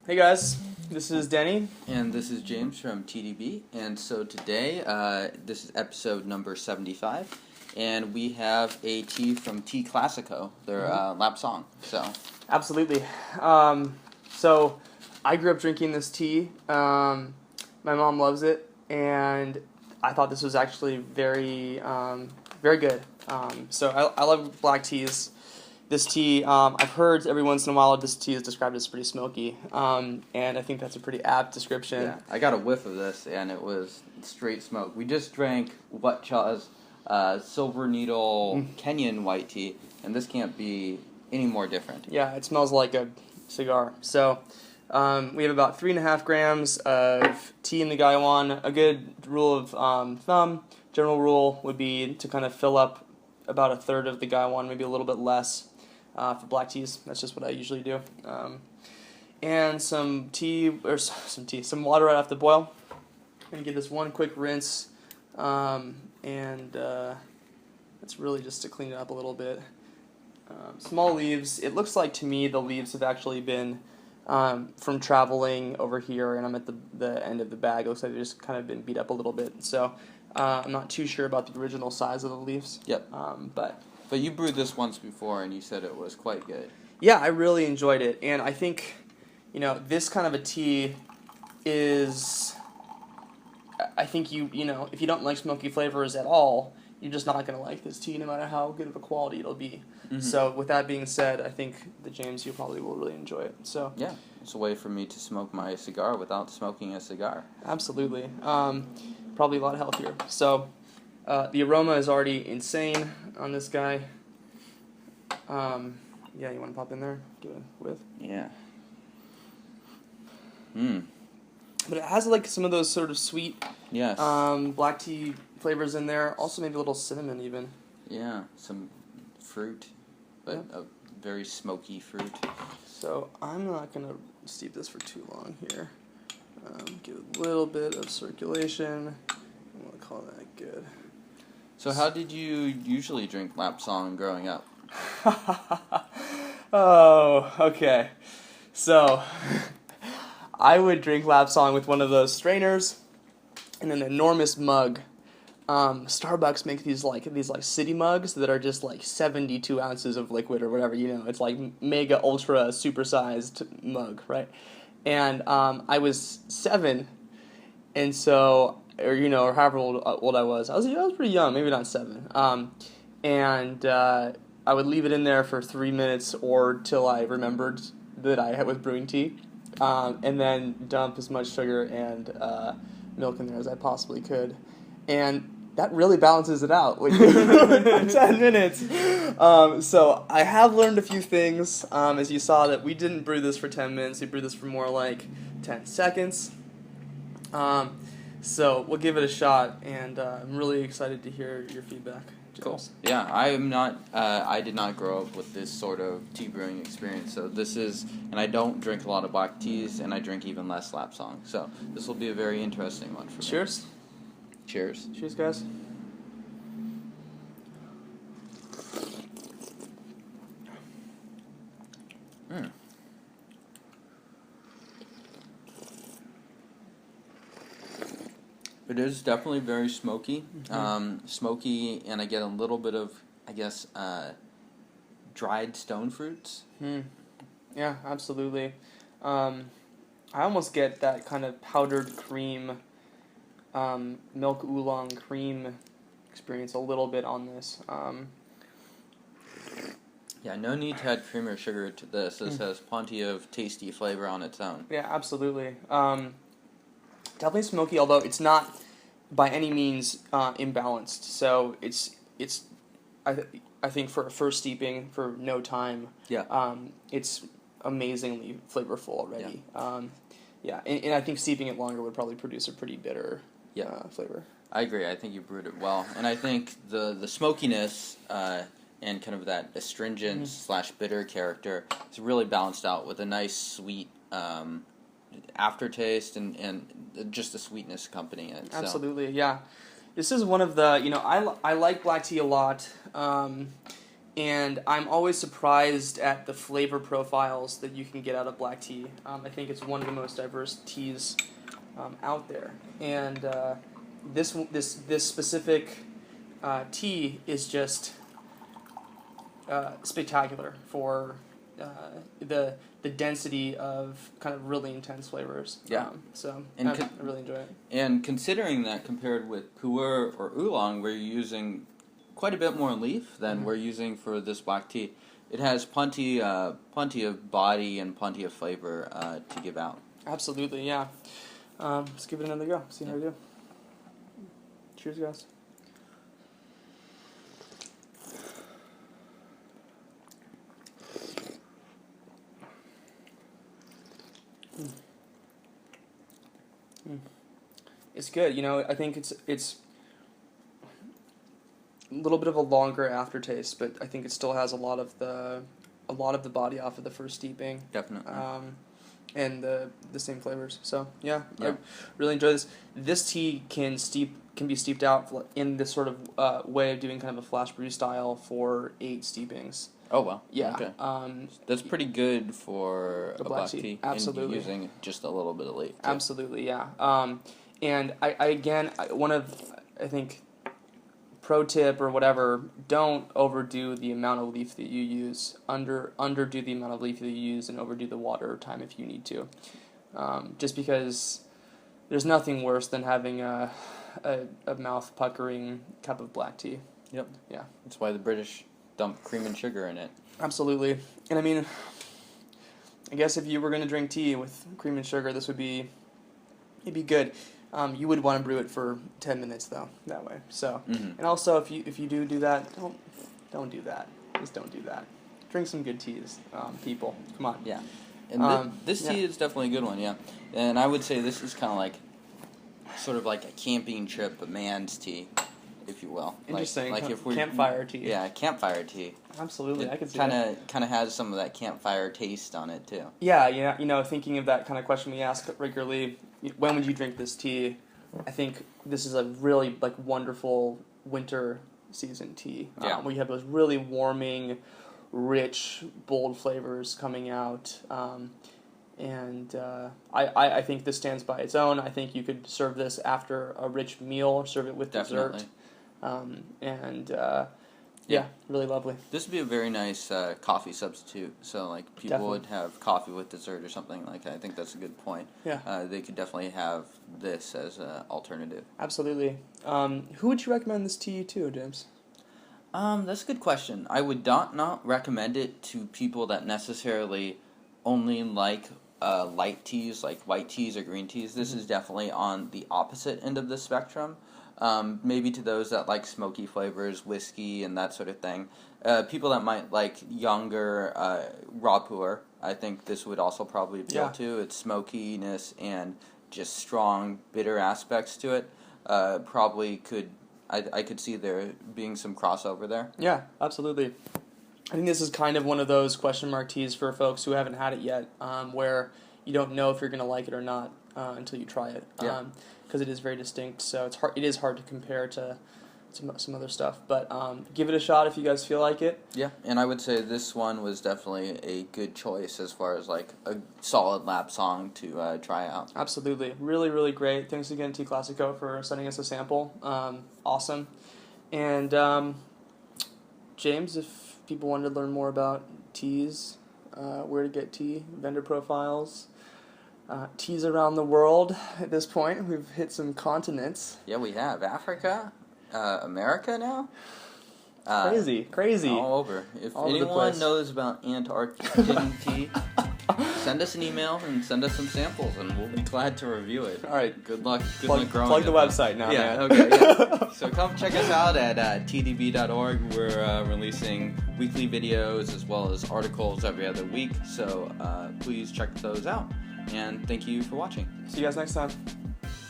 Hey guys, this is Denny. And this is James from TeaDB. And so today, this is episode number 75. And we have a tea from Tea Classico, their Lapsang. So Absolutely. So I grew up drinking this tea. My mom loves it, and I thought this was actually very good. So I love black teas. This tea, I've heard every once in a while this tea is described as pretty smoky, and I think that's a pretty apt description. yeah, I got a whiff of this, and it was straight smoke. We just drank What Chaw's Silver Needle Kenyan white tea, and this can't be any more different. Yeah, it smells like a cigar. So we have about 3.5 grams of tea in the gaiwan. A good rule of thumb, general rule, would be to kind of fill up about a third of the gaiwan, maybe a little bit less for black teas. That's just what I usually do. And some water right off the boil. I'm going to give this one quick rinse, and that's really just to clean it up a little bit. Small leaves. It looks like to me the leaves have actually been from traveling over here, and I'm at the end of the bag. It looks like they've just kind of been beat up a little bit. So I'm not too sure about the original size of the leaves. Yep. But you brewed this once before, and you said it was quite good. yeah, I really enjoyed it, and I think this kind of a tea is. I think if you don't like smoky flavors at all, you're just not going to like this tea, no matter how good of a quality it'll be. Mm-hmm. So with that being said, I think James, you probably will really enjoy it. So yeah, it's a way for me to smoke my cigar without smoking a cigar. Absolutely, probably a lot healthier. So the aroma is already insane on this guy. Yeah, you want to pop in there, give it a whiff? Yeah. But it has like some of those sort of sweet, yes, black tea flavors in there. Also, maybe a little cinnamon even. Yeah, some fruit, but a very smoky fruit. So I'm not gonna steep this for too long here. Give it a little bit of circulation. I'm gonna call that good. So how did you usually drink Lapsang growing up? Oh, okay. So I would drink Lapsang with one of those strainers in an enormous mug. Starbucks makes these city mugs that are just like 72 ounces of liquid or whatever. It's like mega ultra supersized mug, right? And I was 7, and so or however old I was. I was pretty young, maybe not 7. And I would leave it in there for 3 minutes or till I remembered that I was brewing tea. And then dump as much sugar and milk in there as I possibly could. And that really balances it out, like 10 minutes. So I have learned a few things. As you saw, that we didn't brew this for 10 minutes. We brewed this for more like 10 seconds. So we'll give it a shot, and I'm really excited to hear your feedback. Cool. Yeah, I did not grow up with this sort of tea brewing experience, so this is, and I don't drink a lot of black teas, and I drink even less Lapsang, so this will be a very interesting one for me. Cheers. Cheers. Cheers, guys. It is definitely very smoky. Smoky, and I get a little bit of, I guess, dried stone fruits. Yeah, absolutely. I almost get that kind of powdered cream, milk oolong cream experience a little bit on this. Yeah, no need to add cream or sugar to this. This has plenty of tasty flavor on its own. Yeah, absolutely. Definitely smoky, although it's not by any means imbalanced. So it's I think for a first steeping for no time. Yeah. It's amazingly flavorful already. Yeah. And I think steeping it longer would probably produce a pretty bitter flavor. I agree. I think you brewed it well, and I think the smokiness and kind of that astringent / bitter character is really balanced out with a nice sweet aftertaste and just the sweetness accompanying it. Absolutely, yeah. This is one of the, I like black tea a lot, And I'm always surprised at the flavor profiles that you can get out of black tea. I think it's one of the most diverse teas out there. And this specific tea is just spectacular for the density of kind of really intense flavors. Yeah. I really enjoy it. And considering that compared with pu'er or oolong, where you're using quite a bit more leaf than we're using for this black tea, it has plenty of body and plenty of flavor to give out. Absolutely, yeah. Let's give it another go. See how we do. Cheers, guys. It's good. I think it's a little bit of a longer aftertaste, but I think it still has a lot of the body off of the first steeping. Definitely. And the same flavors. So yeah, I really enjoy this. This tea can be steeped out in this sort of way of doing kind of a flash brew style for 8 steepings. Oh wow. Yeah. Okay. That's pretty good for a black tea. Absolutely. And using just a little bit of leaf. Too. Absolutely, yeah. And I think pro tip or whatever, don't overdo the amount of leaf that you use. Underdo the amount of leaf that you use and overdo the water time if you need to. Just because there's nothing worse than having a mouth puckering cup of black tea. Yep. Yeah. That's why the British dump cream and sugar in it. Absolutely. And I mean, I guess if you were going to drink tea with cream and sugar, it'd be good. You would want to brew it for 10 minutes though, that way. So, and also if you do that, don't do that. Just don't do that. Drink some good teas, people. Come on. Yeah. And this tea is definitely a good one, yeah. And I would say this is kind of like, sort of like a camping trip, a man's tea, if you will. Interesting. Like if we're campfire tea. Yeah, campfire tea. Absolutely, I can see that. Kind of has some of that campfire taste on it too. Yeah. Thinking of that kind of question we ask regularly, when would you drink this tea? I think this is a really wonderful winter season tea. Yeah. Where you have those really warming, rich, bold flavors coming out. I think this stands by its own. I think you could serve this after a rich meal or serve it with dessert. Really lovely. This would be a very nice coffee substitute. So people would have coffee with dessert or something like that. I think that's a good point. Yeah. They could definitely have this as an alternative. Absolutely. Who would you recommend this tea to, James? That's a good question. I would not recommend it to people that necessarily only like light teas, like white teas or green teas. This is definitely on the opposite end of the spectrum. Maybe to those that like smoky flavors, whiskey, and that sort of thing. People that might like younger raw pu'er, I think this would also probably appeal to. Its smokiness and just strong, bitter aspects to it. Probably could, I could see there being some crossover there. Yeah, absolutely. I think this is kind of one of those question mark teas for folks who haven't had it yet, where you don't know if you're going to like it or not until you try it. Because it is very distinct, so it is hard to compare to some other stuff. But give it a shot if you guys feel like it. Yeah, and I would say this one was definitely a good choice as far as a solid Lapsang to try out. Absolutely. Really, really great. Thanks again, Tea Classico, for sending us a sample. Awesome. And James, if people wanted to learn more about teas, where to get tea, vendor profiles, teas around the world at this point. We've hit some continents. Yeah, we have. Africa, America now. Crazy. All over. If all anyone knows about Antarctic tea, send us an email and send us some samples, and we'll be glad to review it. All right. Good luck growing plug the website now, man. Okay. Yeah. So come check us out at TeaDB.org. We're releasing weekly videos as well as articles every other week, so please check those out. And thank you for watching. See you guys next time.